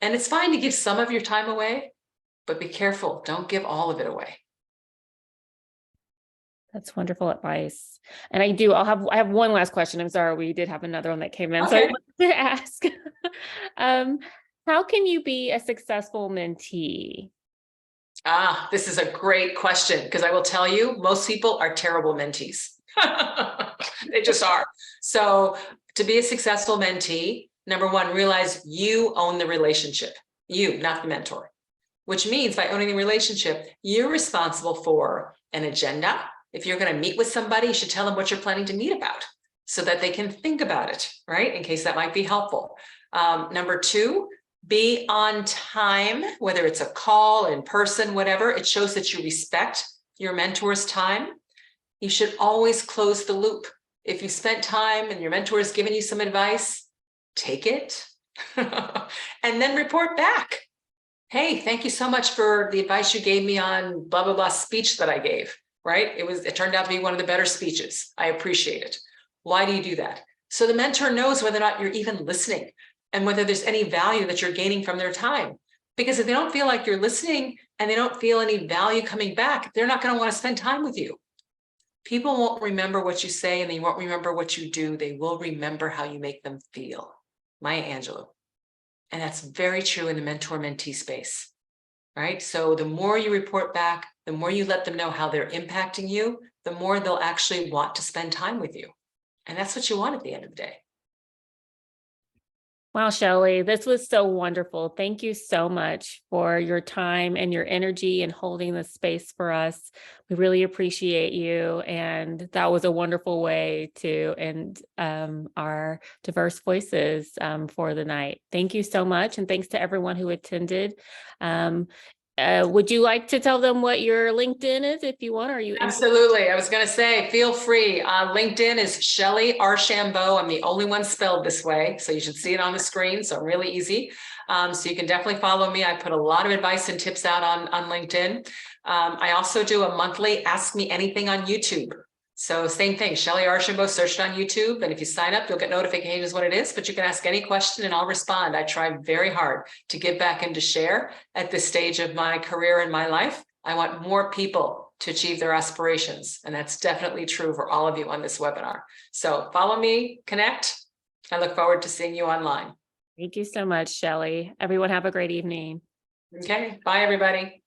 [SPEAKER 4] And it's fine to give some of your time away, but be careful. Don't give all of it away.
[SPEAKER 5] That's wonderful advice. And I have one last question. I'm sorry, we did have another one that came in. So I
[SPEAKER 4] Okay.
[SPEAKER 5] wanted to ask, how can you be a successful mentee?
[SPEAKER 4] This is a great question, because I will tell you, most people are terrible mentees. They just are. So to be a successful mentee, number one, realize you own the relationship, you, not the mentor, which means by owning the relationship, you're responsible for an agenda. If you're going to meet with somebody, you should tell them what you're planning to meet about so that they can think about it, right? In case that might be helpful. Number two, be on time, whether it's a call, in person, whatever. It shows that you respect your mentor's time. You should always close the loop. If you spent time and your mentor has given you some advice, take it and then report back. Hey, thank you so much for the advice you gave me on blah, blah, blah speech that I gave, right? It turned out to be one of the better speeches. I appreciate it. Why do you do that? So the mentor knows whether or not you're even listening and whether there's any value that you're gaining from their time. Because if they don't feel like you're listening and they don't feel any value coming back, they're not going to want to spend time with you. People won't remember what you say and they won't remember what you do. They will remember how you make them feel. Maya Angelou. And that's very true in the mentor-mentee space, right? So the more you report back, the more you let them know how they're impacting you, the more they'll actually want to spend time with you. And that's what you want at the end of the day.
[SPEAKER 5] Wow, Shellye, this was so wonderful. Thank you so much for your time and your energy and holding this space for us. We really appreciate you. And that was a wonderful way to end our diverse voices for the night. Thank you so much. And thanks to everyone who attended. Would you like to tell them what your LinkedIn is if you want? Are you
[SPEAKER 4] Absolutely. I was going to say, feel free. LinkedIn is Shellye Archambeau. I'm the only one spelled this way, so you should see it on the screen. So really easy. So you can definitely follow me. I put a lot of advice and tips out on LinkedIn. I also do a monthly Ask Me Anything on YouTube. So same thing, Shellye Archambeau, search it on YouTube. And if you sign up, you'll get notifications what it is, but you can ask any question and I'll respond. I try very hard to give back and to share at this stage of my career and my life. I want more people to achieve their aspirations. And that's definitely true for all of you on this webinar. So follow me, connect. I look forward to seeing you online.
[SPEAKER 5] Thank you so much, Shellye. Everyone have a great evening.
[SPEAKER 4] Okay, bye everybody.